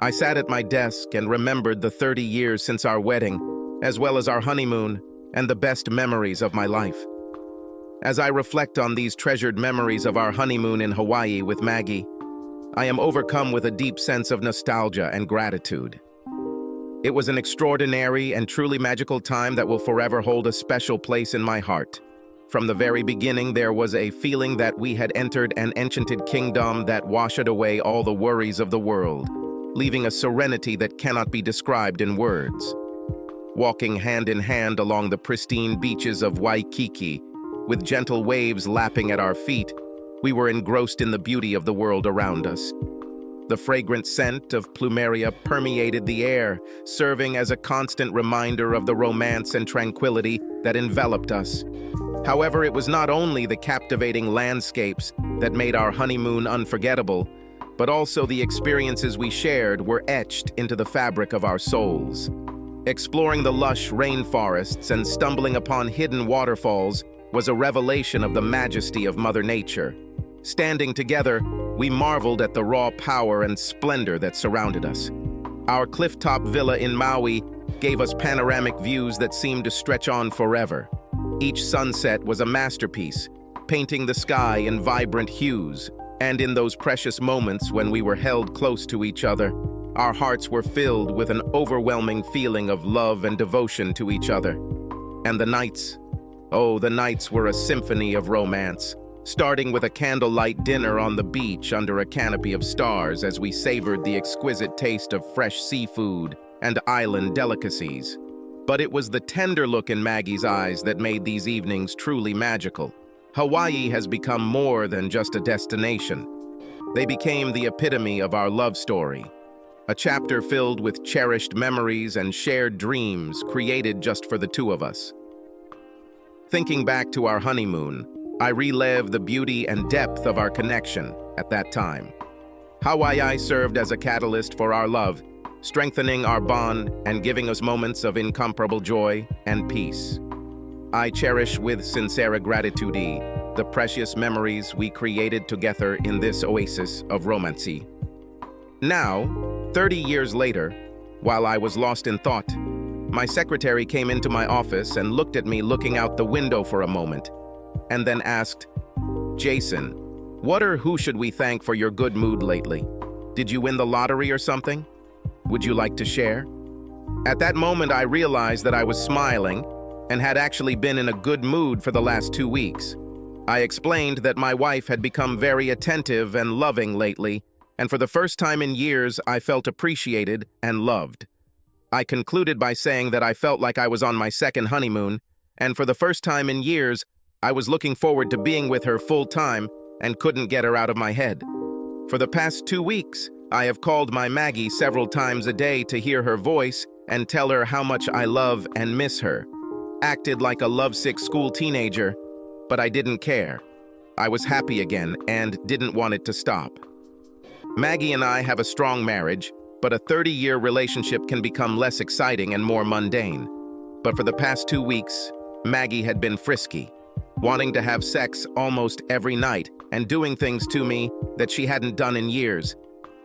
I sat at my desk and remembered the 30 years since our wedding, as well as our honeymoon and the best memories of my life. As I reflect on these treasured memories of our honeymoon in Hawaii with Maggie, I am overcome with a deep sense of nostalgia and gratitude. It was an extraordinary and truly magical time that will forever hold a special place in my heart. From the very beginning, there was a feeling that we had entered an enchanted kingdom that washed away all the worries of the world, leaving a serenity that cannot be described in words. Walking hand in hand along the pristine beaches of Waikiki, with gentle waves lapping at our feet, we were engrossed in the beauty of the world around us. The fragrant scent of plumeria permeated the air, serving as a constant reminder of the romance and tranquility that enveloped us. However, it was not only the captivating landscapes that made our honeymoon unforgettable, but also the experiences we shared were etched into the fabric of our souls. Exploring the lush rainforests and stumbling upon hidden waterfalls was a revelation of the majesty of Mother Nature. Standing together, we marveled at the raw power and splendor that surrounded us. Our clifftop villa in Maui gave us panoramic views that seemed to stretch on forever. Each sunset was a masterpiece, painting the sky in vibrant hues, and in those precious moments when we were held close to each other, our hearts were filled with an overwhelming feeling of love and devotion to each other. And the nights were a symphony of romance, starting with a candlelight dinner on the beach under a canopy of stars as we savored the exquisite taste of fresh seafood and island delicacies. But it was the tender look in Maggie's eyes that made these evenings truly magical. Hawaii has become more than just a destination. They became the epitome of our love story, a chapter filled with cherished memories and shared dreams created just for the two of us. Thinking back to our honeymoon, I relive the beauty and depth of our connection at that time. Hawaii served as a catalyst for our love, strengthening our bond and giving us moments of incomparable joy and peace. I cherish with sincere gratitude the precious memories we created together in this oasis of romance. Now, 30 years later, while I was lost in thought, my secretary came into my office and looked at me looking out the window for a moment, and then asked, "Jason, what or who should we thank for your good mood lately? Did you win the lottery or something? Would you like to share?" At that moment, I realized that I was smiling and had actually been in a good mood for the last 2 weeks. I explained that my wife had become very attentive and loving lately, and for the first time in years, I felt appreciated and loved. I concluded by saying that I felt like I was on my second honeymoon, and for the first time in years, I was looking forward to being with her full-time and couldn't get her out of my head. For the past 2 weeks, I have called my Maggie several times a day to hear her voice and tell her how much I love and miss her. Acted like a lovesick school teenager, but I didn't care. I was happy again and didn't want it to stop. Maggie and I have a strong marriage, but a 30-year relationship can become less exciting and more mundane. But for the past 2 weeks, Maggie had been frisky, wanting to have sex almost every night and doing things to me that she hadn't done in years.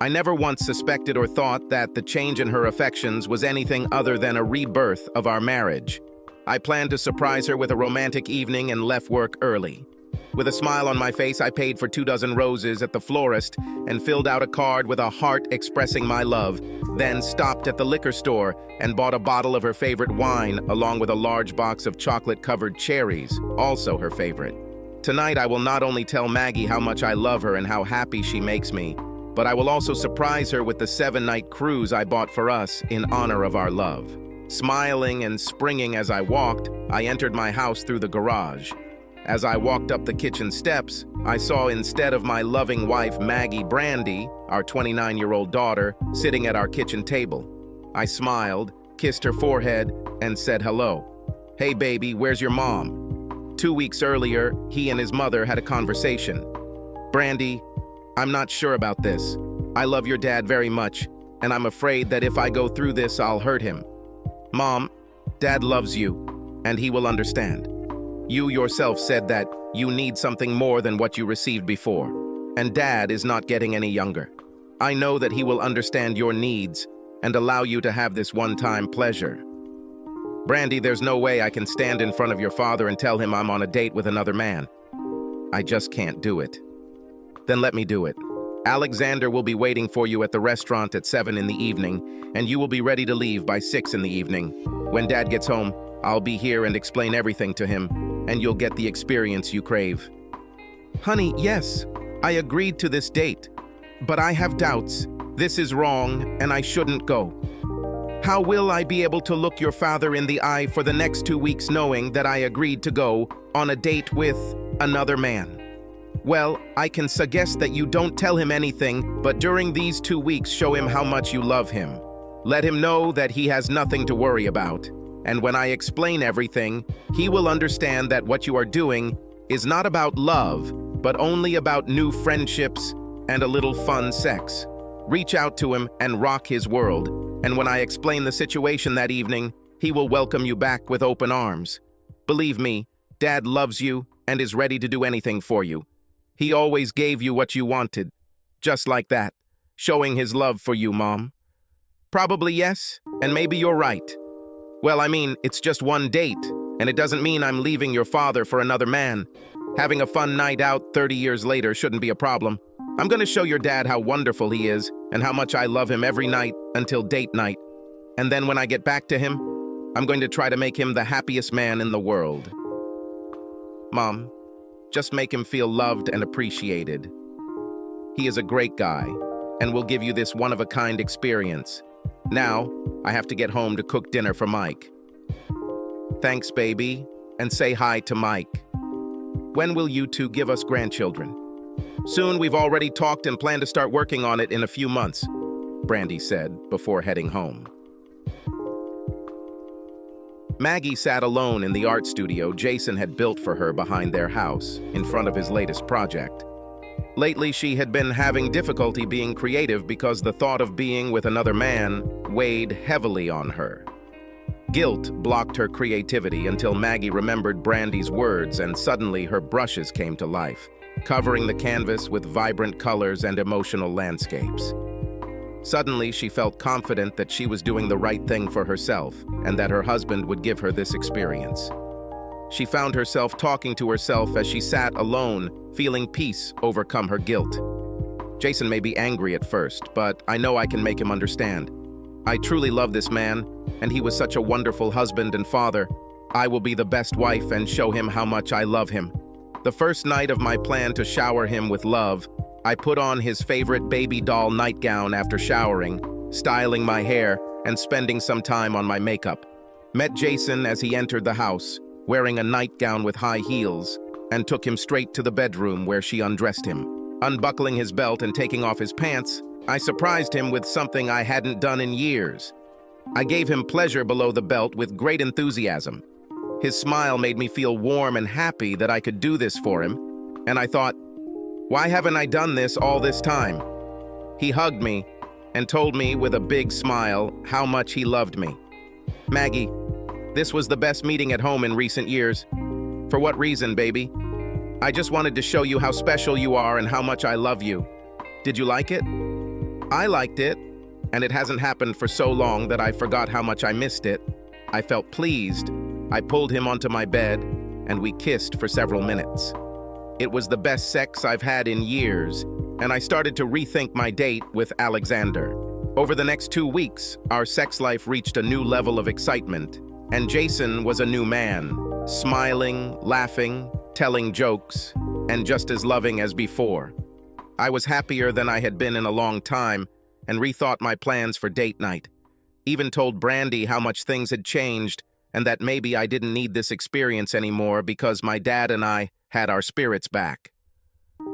I never once suspected or thought that the change in her affections was anything other than a rebirth of our marriage. I planned to surprise her with a romantic evening and left work early. With a smile on my face, I paid for 24 roses at the florist and filled out a card with a heart expressing my love, then stopped at the liquor store and bought a bottle of her favorite wine along with a large box of chocolate-covered cherries, also her favorite. Tonight, I will not only tell Maggie how much I love her and how happy she makes me, but I will also surprise her with the 7-night cruise I bought for us in honor of our love. Smiling and springing as I walked, I entered my house through the garage. As I walked up the kitchen steps, I saw instead of my loving wife Maggie Brandy, our 29-year-old daughter, sitting at our kitchen table. I smiled, kissed her forehead, and said hello. "Hey baby, where's your mom?" 2 weeks earlier, he and his mother had a conversation. "Brandy, I'm not sure about this. I love your dad very much, and I'm afraid that if I go through this, I'll hurt him. Mom, Dad loves you, and he will understand. You yourself said that you need something more than what you received before, and Dad is not getting any younger. I know that he will understand your needs and allow you to have this one-time pleasure. Brandy, there's no way I can stand in front of your father and tell him I'm on a date with another man. I just can't do it. Then let me do it. Alexander will be waiting for you at the restaurant at 7 in the evening, and you will be ready to leave by 6 in the evening. When Dad gets home, I'll be here and explain everything to him, and you'll get the experience you crave. Honey, yes, I agreed to this date, but I have doubts. This is wrong, and I shouldn't go. How will I be able to look your father in the eye for the next 2 weeks knowing that I agreed to go on a date with another man? Well, I can suggest that you don't tell him anything, but during these 2 weeks show him how much you love him. Let him know that he has nothing to worry about. And when I explain everything, he will understand that what you are doing is not about love, but only about new friendships and a little fun sex. Reach out to him and rock his world. And when I explain the situation that evening, he will welcome you back with open arms. Believe me, Dad loves you and is ready to do anything for you. He always gave you what you wanted, just like that, showing his love for you, Mom. Probably yes, and maybe you're right. Well, I mean, it's just one date, and it doesn't mean I'm leaving your father for another man. Having a fun night out 30 years later shouldn't be a problem. I'm going to show your dad how wonderful he is and how much I love him every night until date night. And then when I get back to him, I'm going to try to make him the happiest man in the world. Mom, just make him feel loved and appreciated. He is a great guy and will give you this one-of-a-kind experience. Now, I have to get home to cook dinner for Mike. Thanks, baby, and say hi to Mike. When will you two give us grandchildren? Soon, we've already talked and plan to start working on it in a few months, Brandy said before heading home. Maggie sat alone in the art studio Jason had built for her behind their house, in front of his latest project. Lately, she had been having difficulty being creative because the thought of being with another man weighed heavily on her. Guilt blocked her creativity until Maggie remembered Brandy's words, and suddenly her brushes came to life, covering the canvas with vibrant colors and emotional landscapes. Suddenly, she felt confident that she was doing the right thing for herself and that her husband would give her this experience. She found herself talking to herself as she sat alone, feeling peace overcome her guilt. Jason may be angry at first, but I know I can make him understand. I truly love this man, and he was such a wonderful husband and father. I will be the best wife and show him how much I love him. The first night of my plan to shower him with love, I put on his favorite baby doll nightgown after showering, styling my hair, and spending some time on my makeup. Met Jason as he entered the house, wearing a nightgown with high heels, and took him straight to the bedroom where she undressed him. Unbuckling his belt and taking off his pants, I surprised him with something I hadn't done in years. I gave him pleasure below the belt with great enthusiasm. His smile made me feel warm and happy that I could do this for him, and I thought, why haven't I done this all this time? He hugged me and told me with a big smile how much he loved me. Maggie, this was the best meeting at home in recent years. For what reason, baby? I just wanted to show you how special you are and how much I love you. Did you like it? I liked it, and it hasn't happened for so long that I forgot how much I missed it. I felt pleased. I pulled him onto my bed, and we kissed for several minutes. It was the best sex I've had in years, and I started to rethink my date with Alexander. Over the next 2 weeks, our sex life reached a new level of excitement, and Jason was a new man, smiling, laughing, telling jokes, and just as loving as before. I was happier than I had been in a long time, and rethought my plans for date night. Even told Brandy how much things had changed, and that maybe I didn't need this experience anymore because my dad and I had our spirits back.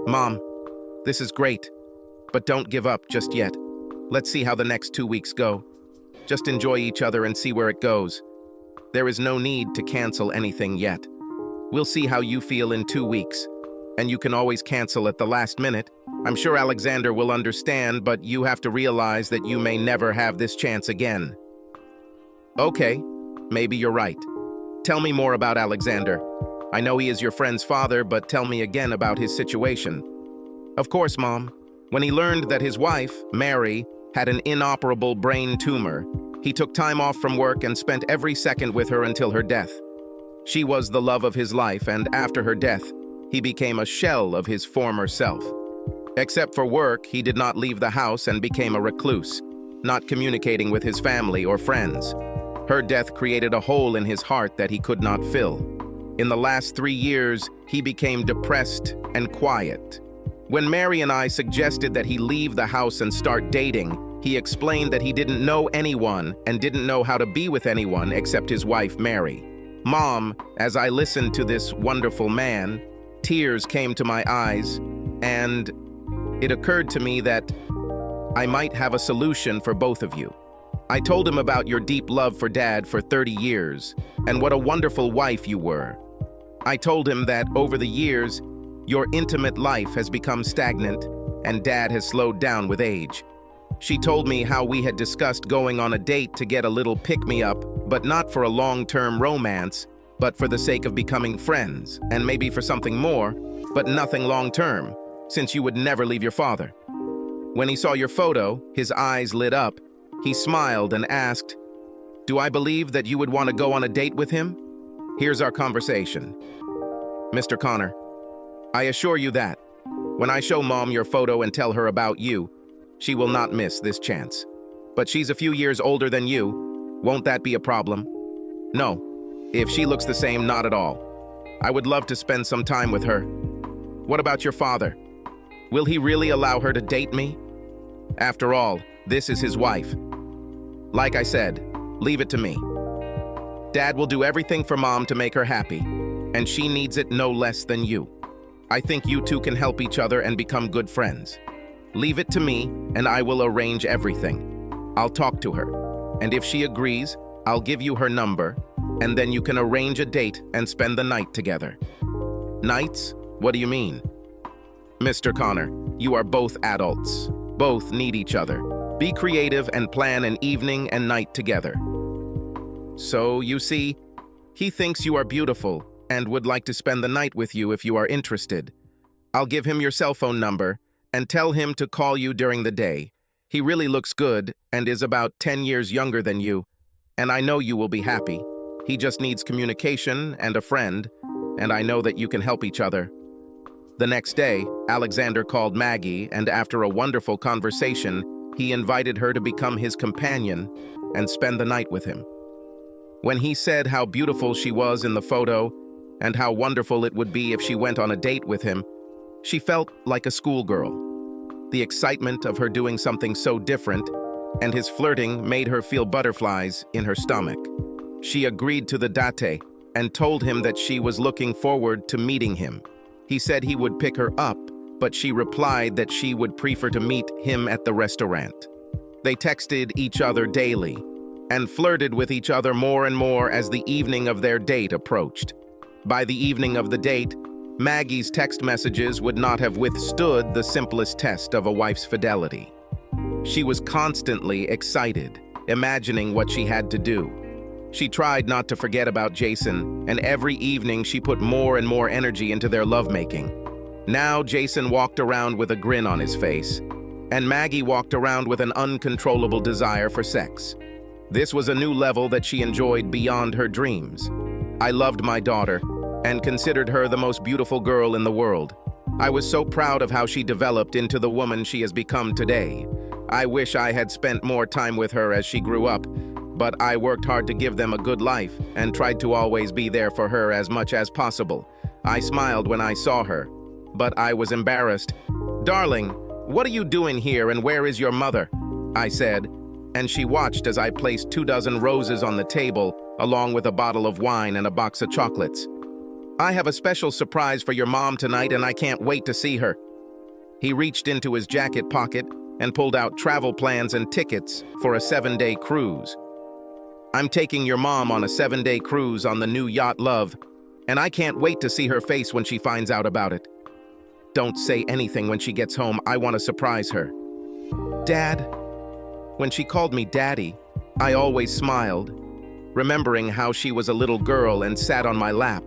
Mom, this is great, but don't give up just yet. Let's see how the next 2 weeks go. Just enjoy each other and see where it goes. There is no need to cancel anything yet. We'll see how you feel in 2 weeks, and you can always cancel at the last minute. I'm sure Alexander will understand, but you have to realize that you may never have this chance again. Okay, maybe you're right. Tell me more about Alexander. I know he is your friend's father, but tell me again about his situation. Of course, Mom. When he learned that his wife, Mary, had an inoperable brain tumor, he took time off from work and spent every second with her until her death. She was the love of his life, and after her death, he became a shell of his former self. Except for work, he did not leave the house and became a recluse, not communicating with his family or friends. Her death created a hole in his heart that he could not fill. In the last 3 years, he became depressed and quiet. When Mary and I suggested that he leave the house and start dating, he explained that he didn't know anyone and didn't know how to be with anyone except his wife, Mary. Mom, as I listened to this wonderful man, tears came to my eyes, and it occurred to me that I might have a solution for both of you. I told him about your deep love for Dad for 30 years, and what a wonderful wife you were. I told him that over the years, your intimate life has become stagnant, and Dad has slowed down with age. She told me how we had discussed going on a date to get a little pick-me-up, but not for a long-term romance, but for the sake of becoming friends, and maybe for something more, but nothing long-term, since you would never leave your father. When he saw your photo, his eyes lit up. He smiled and asked, "Do I believe that you would want to go on a date with him?" Here's our conversation. Mr. Connor, I assure you that, when I show Mom your photo and tell her about you, she will not miss this chance. But she's a few years older than you. Won't that be a problem? No. If she looks the same, not at all. I would love to spend some time with her. What about your father? Will he really allow her to date me? After all, this is his wife. Like I said, leave it to me. Dad will do everything for Mom to make her happy, and she needs it no less than you. I think you two can help each other and become good friends. Leave it to me, and I will arrange everything. I'll talk to her, and if she agrees, I'll give you her number, and then you can arrange a date and spend the night together. Nights? What do you mean? Mr. Connor, you are both adults. Both need each other. Be creative and plan an evening and night together. So, you see, he thinks you are beautiful and would like to spend the night with you if you are interested. I'll give him your cell phone number and tell him to call you during the day. He really looks good and is about 10 years younger than you, and I know you will be happy. He just needs communication and a friend, and I know that you can help each other. The next day, Alexander called Maggie, and after a wonderful conversation, he invited her to become his companion and spend the night with him. When he said how beautiful she was in the photo and how wonderful it would be if she went on a date with him, she felt like a schoolgirl. The excitement of her doing something so different and his flirting made her feel butterflies in her stomach. She agreed to the date and told him that she was looking forward to meeting him. He said he would pick her up, but she replied that she would prefer to meet him at the restaurant. They texted each other daily and flirted with each other more and more as the evening of their date approached. By the evening of the date, Maggie's text messages would not have withstood the simplest test of a wife's fidelity. She was constantly excited, imagining what she had to do. She tried not to forget about Jason, and every evening she put more and more energy into their lovemaking. Now Jason walked around with a grin on his face, and Maggie walked around with an uncontrollable desire for sex. This was a new level that she enjoyed beyond her dreams. I loved my daughter and considered her the most beautiful girl in the world. I was so proud of how she developed into the woman she has become today. I wish I had spent more time with her as she grew up, but I worked hard to give them a good life and tried to always be there for her as much as possible. I smiled when I saw her, but I was embarrassed. "Darling, what are you doing here and where is your mother?" I said, and she watched as I placed 24 roses on the table, along with a bottle of wine and a box of chocolates. "I have a special surprise for your mom tonight and I can't wait to see her." He reached into his jacket pocket and pulled out travel plans and tickets for a 7-day cruise. "I'm taking your mom on a 7-day cruise on the new yacht Love, and I can't wait to see her face when she finds out about it. Don't say anything when she gets home. I want to surprise her." "Dad." When she called me Daddy, I always smiled, remembering how she was a little girl and sat on my lap.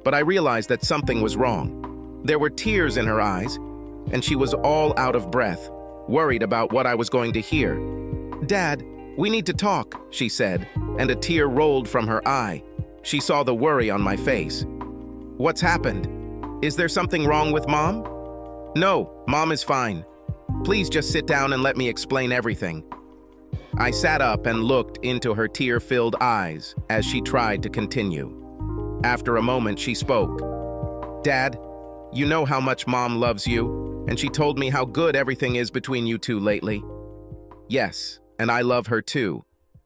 But I realized that something was wrong. There were tears in her eyes, and she was all out of breath, worried about what I was going to hear. "Dad, we need to talk," she said, and a tear rolled from her eye. She saw the worry on my face. "What's happened? Is there something wrong with Mom?" "No, Mom is fine. Please just sit down and let me explain everything." I sat up and looked into her tear-filled eyes as she tried to continue. After a moment, she spoke. "Dad, you know how much Mom loves you, and she told me how good everything is between you two lately." "Yes, and I love her too.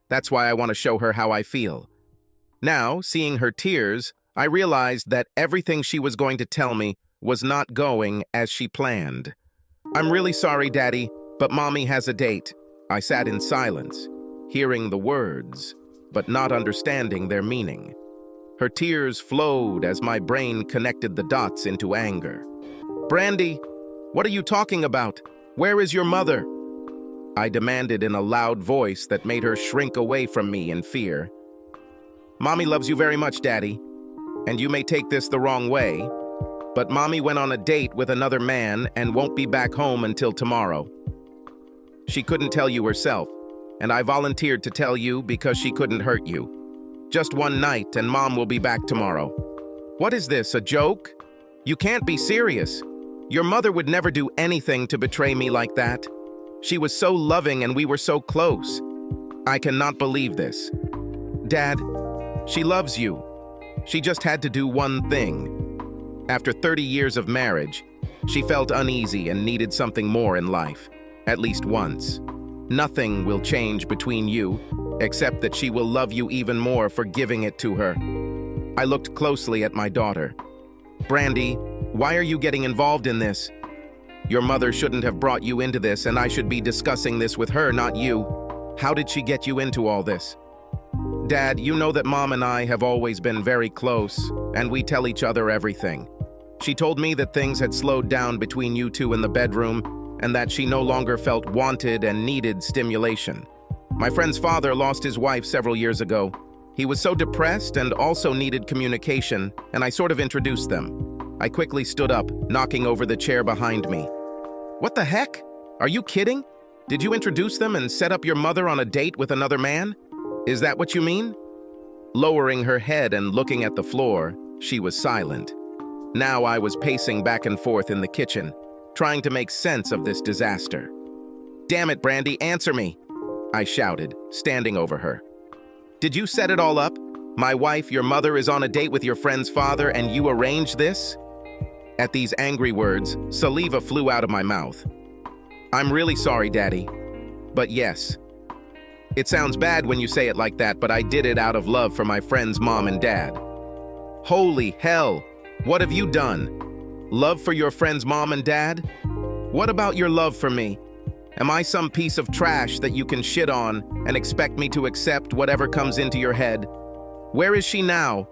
That's why I want to show her how I feel." Now, seeing her tears, I realized that everything she was going to tell me was not going as she planned. "I'm really sorry, Daddy, but Mommy has a date." I sat in silence, hearing the words, but not understanding their meaning. Her tears flowed as my brain connected the dots into anger. "Brandy, what are you talking about? Where is your mother?" I demanded in a loud voice that made her shrink away from me in fear. "Mommy loves you very much, Daddy, and you may take this the wrong way, but Mommy went on a date with another man and won't be back home until tomorrow. She couldn't tell you herself, and I volunteered to tell you because she couldn't hurt you. Just one night and Mom will be back tomorrow." "What is this, a joke? You can't be serious. Your mother would never do anything to betray me like that. She was so loving and we were so close. I cannot believe this." "Dad, she loves you. She just had to do one thing." After 30 years of marriage, she felt uneasy and needed something more in life, at least once. "Nothing will change between you, except that she will love you even more for giving it to her." I looked closely at my daughter. "Brandy, why are you getting involved in this? Your mother shouldn't have brought you into this, and I should be discussing this with her, not you. How did she get you into all this?" "Dad, you know that Mom and I have always been very close, and we tell each other everything. She told me that things had slowed down between you two in the bedroom, and that she no longer felt wanted and needed stimulation. My friend's father lost his wife several years ago. He was so depressed and also needed communication, and I sort of introduced them." I quickly stood up, knocking over the chair behind me. "What the heck? Are you kidding? Did you introduce them and set up your mother on a date with another man? Is that what you mean?" Lowering her head and looking at the floor, she was silent. Now I was pacing back and forth in the kitchen, trying to make sense of this disaster. "Damn it, Brandy, answer me!" I shouted, standing over her. "Did you set it all up? My wife, your mother, is on a date with your friend's father, and you arranged this?" At these angry words, saliva flew out of my mouth. "I'm really sorry, Daddy. But yes. It sounds bad when you say it like that, but I did it out of love for my friend's mom and dad." "Holy hell! What have you done? Love for your friend's mom and dad? What about your love for me? Am I some piece of trash that you can shit on and expect me to accept whatever comes into your head? Where is she now?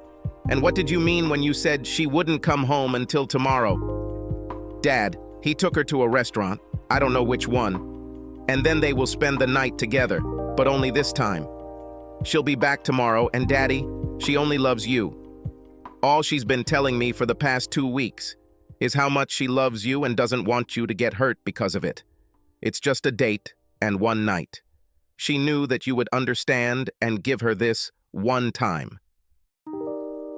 And what did you mean when you said she wouldn't come home until tomorrow?" "Dad, he took her to a restaurant, I don't know which one, and then they will spend the night together, but only this time. She'll be back tomorrow, and Daddy, she only loves you. All she's been telling me for the past 2 weeks is how much she loves you and doesn't want you to get hurt because of it. It's just a date and one night. She knew that you would understand and give her this one time."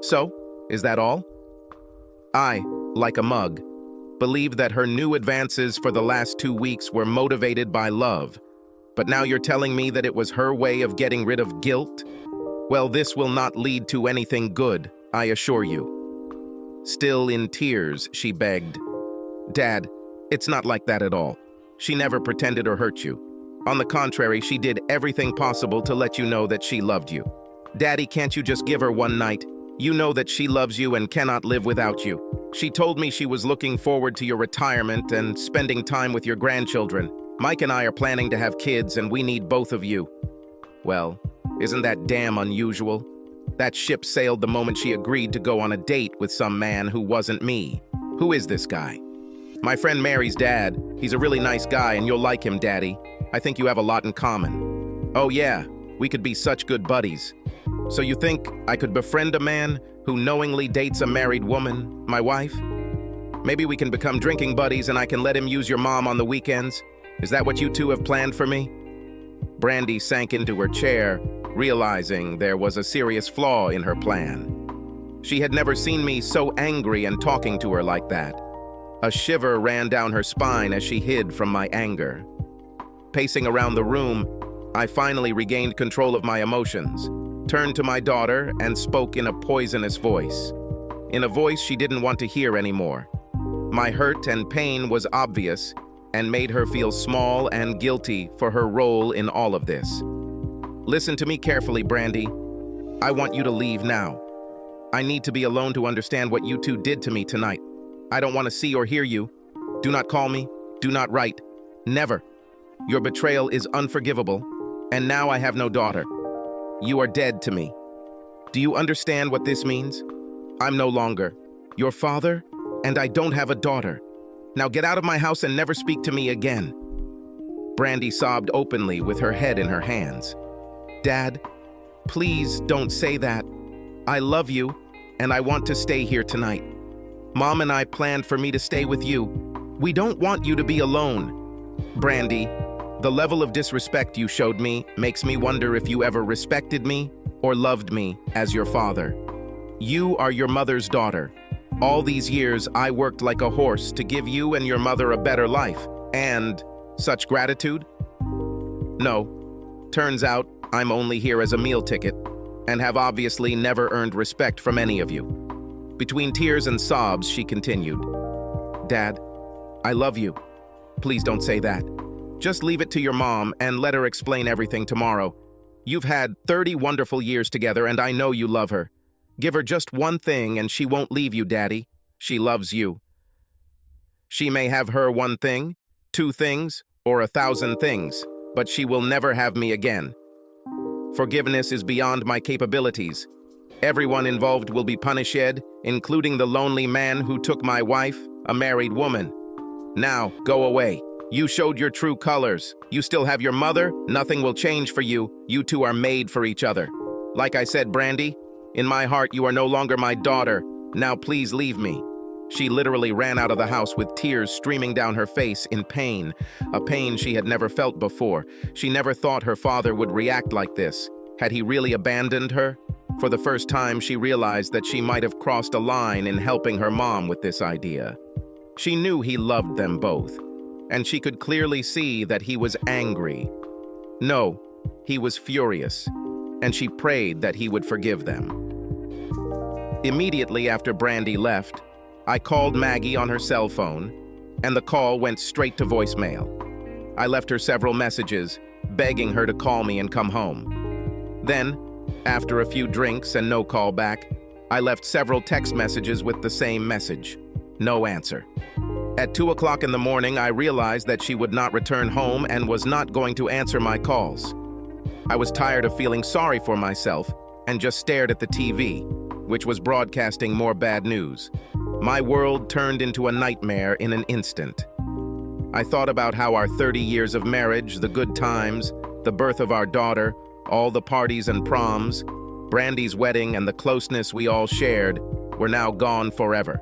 "So, is that all?" I, like a mug, believed that her new advances for the last 2 weeks were motivated by love. But now you're telling me that it was her way of getting rid of guilt? Well, this will not lead to anything good, I assure you." Still in tears, she begged, "Dad, it's not like that at all. She never pretended or hurt you. On the contrary, she did everything possible to let you know that she loved you. Daddy, can't you just give her one night? You know that she loves you and cannot live without you. She told me she was looking forward to your retirement and spending time with your grandchildren. Mike and I are planning to have kids, and we need both of you." Well, isn't that damn unusual? That ship sailed the moment she agreed to go on a date with some man who wasn't me. Who is this guy? "My friend Mary's dad. He's a really nice guy, and you'll like him, Daddy. I think you have a lot in common." "Oh yeah, we could be such good buddies." "So you think I could befriend a man who knowingly dates a married woman, my wife?" Maybe we can become drinking buddies and I can let him use your mom on the weekends. Is that what you two have planned for me? Brandy sank into her chair, realizing there was a serious flaw in her plan. She had never seen me so angry and talking to her like that. A shiver ran down her spine as she hid from my anger. Pacing around the room, I finally regained control of my emotions, turned to my daughter, and spoke in a poisonous voice. In a voice she didn't want to hear anymore. My hurt and pain was obvious and made her feel small and guilty for her role in all of this. Listen to me carefully, Brandy. I want you to leave now. I need to be alone to understand what you two did to me tonight. I don't want to see or hear you. Do not call me. Do not write. Never. Your betrayal is unforgivable, and now I have no daughter. You are dead to me. Do you understand what this means? I'm no longer your father, and I don't have a daughter. Now get out of my house and never speak to me again. Brandy sobbed openly with her head in her hands. Dad, please don't say that. I love you, and I want to stay here tonight. Mom and I planned for me to stay with you. We don't want you to be alone. Brandy, the level of disrespect you showed me makes me wonder if you ever respected me or loved me as your father. You are your mother's daughter. All these years, I worked like a horse to give you and your mother a better life. And such gratitude? No. Turns out, I'm only here as a meal ticket and have obviously never earned respect from any of you. Between tears and sobs, she continued. Dad, I love you. Please don't say that. Just leave it to your mom and let her explain everything tomorrow. You've had 30 wonderful years together and I know you love her. Give her just one thing and she won't leave you, Daddy. She loves you. She may have her one thing, 2 things, or 1,000 things, but she will never have me again. Forgiveness is beyond my capabilities. Everyone involved will be punished, including the lonely man who took my wife, a married woman. Now, go away. You showed your true colors. You still have your mother. Nothing will change for you. You two are made for each other. Like I said, Brandy, in my heart, you are no longer my daughter. Now please leave me. She literally ran out of the house with tears streaming down her face in pain, a pain she had never felt before. She never thought her father would react like this. Had he really abandoned her? For the first time, she realized that she might have crossed a line in helping her mom with this idea. She knew he loved them both, and she could clearly see that he was angry. No, he was furious, and she prayed that he would forgive them. Immediately after Brandy left, I called Maggie on her cell phone, and the call went straight to voicemail. I left her several messages, begging her to call me and come home. Then, after a few drinks and no call back, I left several text messages with the same message. No answer. At 2 o'clock in the morning, I realized that she would not return home and was not going to answer my calls. I was tired of feeling sorry for myself and just stared at the TV, which was broadcasting more bad news. My world turned into a nightmare in an instant. I thought about how our 30 years of marriage, the good times, the birth of our daughter, all the parties and proms, Brandy's wedding, and the closeness we all shared were now gone forever.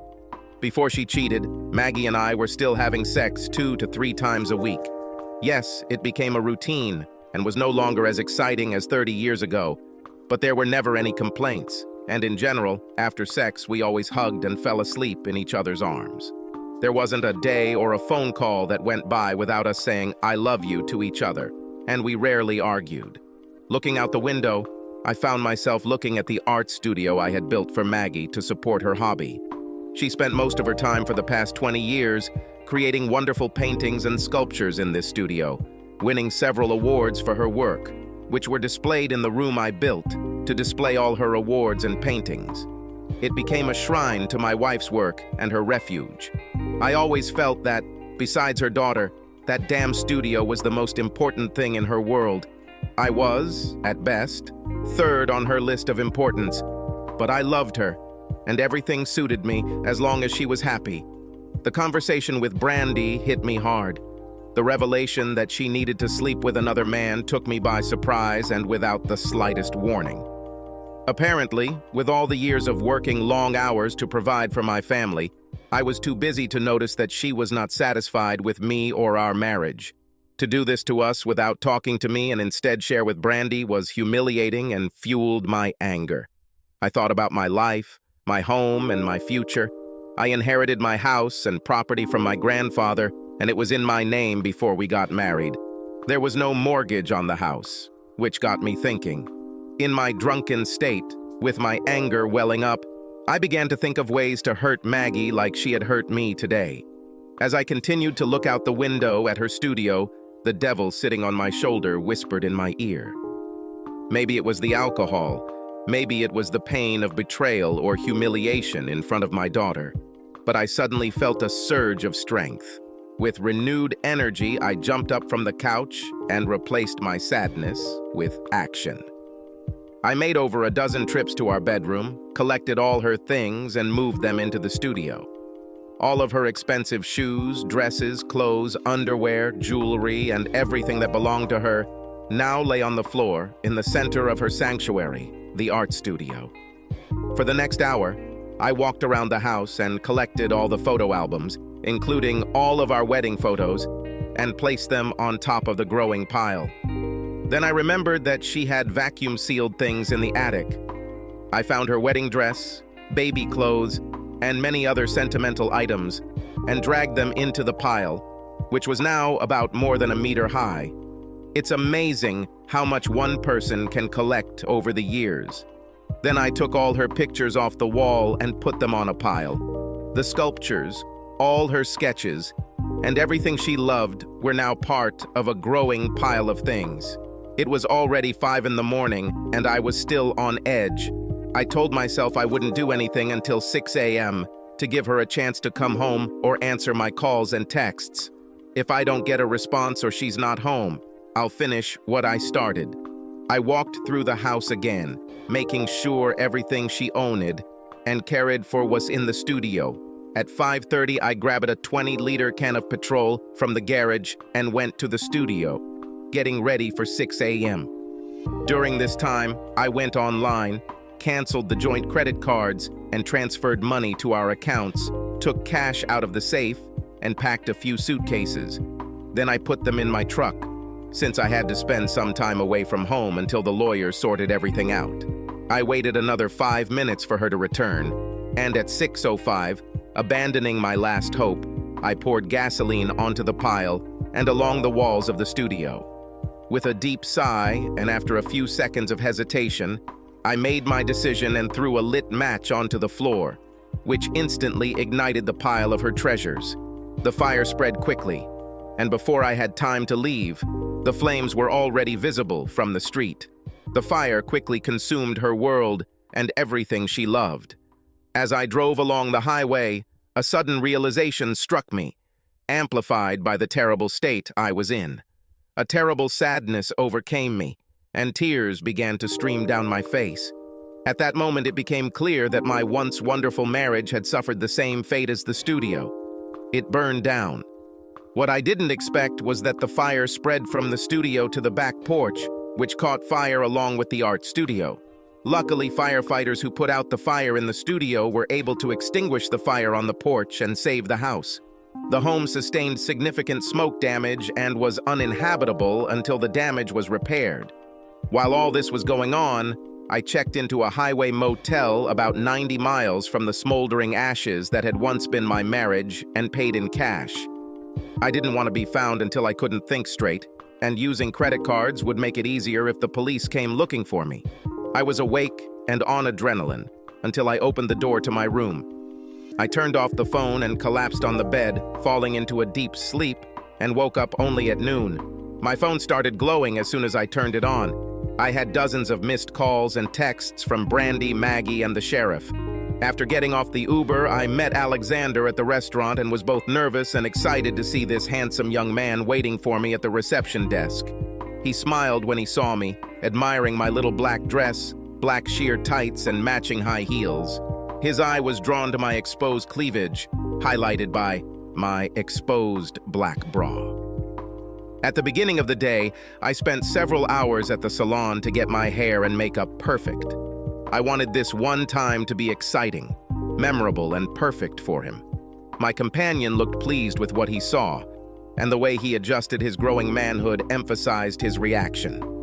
Before she cheated, Maggie and I were still having sex 2 to 3 times a week. Yes, it became a routine and was no longer as exciting as 30 years ago, but there were never any complaints, and in general, after sex, we always hugged and fell asleep in each other's arms. There wasn't a day or a phone call that went by without us saying, "I love you" to each other, and we rarely argued. Looking out the window, I found myself looking at the art studio I had built for Maggie to support her hobby. She spent most of her time for the past 20 years creating wonderful paintings and sculptures in this studio, winning several awards for her work, which were displayed in the room I built to display all her awards and paintings. It became a shrine to my wife's work and her refuge. I always felt that, besides her daughter, that damn studio was the most important thing in her world. I was, at best, third on her list of importance, but I loved her, and everything suited me as long as she was happy. The conversation with Brandy hit me hard. The revelation that she needed to sleep with another man took me by surprise and without the slightest warning. Apparently, with all the years of working long hours to provide for my family, I was too busy to notice that she was not satisfied with me or our marriage. To do this to us without talking to me and instead share with Brandy was humiliating and fueled my anger. I thought about my life, my home, and my future. I inherited my house and property from my grandfather, and it was in my name before we got married. There was no mortgage on the house, which got me thinking. In my drunken state, with my anger welling up, I began to think of ways to hurt Maggie like she had hurt me today. As I continued to look out the window at her studio, the devil sitting on my shoulder whispered in my ear. Maybe it was the alcohol. Maybe it was the pain of betrayal or humiliation in front of my daughter. But I suddenly felt a surge of strength. With renewed energy, I jumped up from the couch and replaced my sadness with action. I made over a dozen trips to our bedroom, collected all her things, and moved them into the studio. All of her expensive shoes, dresses, clothes, underwear, jewelry, and everything that belonged to her now lay on the floor in the center of her sanctuary, the art studio. For the next hour, I walked around the house and collected all the photo albums, including all of our wedding photos, and placed them on top of the growing pile. Then I remembered that she had vacuum-sealed things in the attic. I found her wedding dress, baby clothes, and many other sentimental items, and dragged them into the pile, which was now about more than a meter high. It's amazing how much one person can collect over the years. Then I took all her pictures off the wall and put them on a pile. The sculptures, all her sketches, and everything she loved were now part of a growing pile of things. It was already 5 in the morning, and I was still on edge. I told myself I wouldn't do anything until 6 a.m. to give her a chance to come home or answer my calls and texts. If I don't get a response or she's not home, I'll finish what I started. I walked through the house again, making sure everything she owned and cared for was in the studio. At 5:30, I grabbed a 20-liter can of petrol from the garage and went to the studio, getting ready for 6 a.m. During this time, I went online, canceled the joint credit cards, and transferred money to our accounts, took cash out of the safe, and packed a few suitcases. Then I put them in my truck, since I had to spend some time away from home until the lawyers sorted everything out. I waited another 5 minutes for her to return, and at 6:05, abandoning my last hope, I poured gasoline onto the pile and along the walls of the studio. With a deep sigh, and after a few seconds of hesitation, I made my decision and threw a lit match onto the floor, which instantly ignited the pile of her treasures. The fire spread quickly, and before I had time to leave, the flames were already visible from the street. The fire quickly consumed her world and everything she loved. As I drove along the highway, a sudden realization struck me, amplified by the terrible state I was in. A terrible sadness overcame me, and tears began to stream down my face. At that moment, it became clear that my once wonderful marriage had suffered the same fate as the studio. It burned down. What I didn't expect was that the fire spread from the studio to the back porch, which caught fire along with the art studio. Luckily, firefighters who put out the fire in the studio were able to extinguish the fire on the porch and save the house. The home sustained significant smoke damage and was uninhabitable until the damage was repaired. While all this was going on, I checked into a highway motel about 90 miles from the smoldering ashes that had once been my marriage and paid in cash. I didn't want to be found until I couldn't think straight, and using credit cards would make it easier if the police came looking for me. I was awake and on adrenaline until I opened the door to my room. I turned off the phone and collapsed on the bed, falling into a deep sleep, and woke up only at noon. My phone started glowing as soon as I turned it on. I had dozens of missed calls and texts from Brandy, Maggie, and the sheriff. After getting off the Uber, I met Alexander at the restaurant and was both nervous and excited to see this handsome young man waiting for me at the reception desk. He smiled when he saw me, admiring my little black dress, black sheer tights, and matching high heels. His eye was drawn to my exposed cleavage, highlighted by my exposed black bra. At the beginning of the day, I spent several hours at the salon to get my hair and makeup perfect. I wanted this one time to be exciting, memorable, and perfect for him. My companion looked pleased with what he saw, and the way he adjusted his growing manhood emphasized his reaction.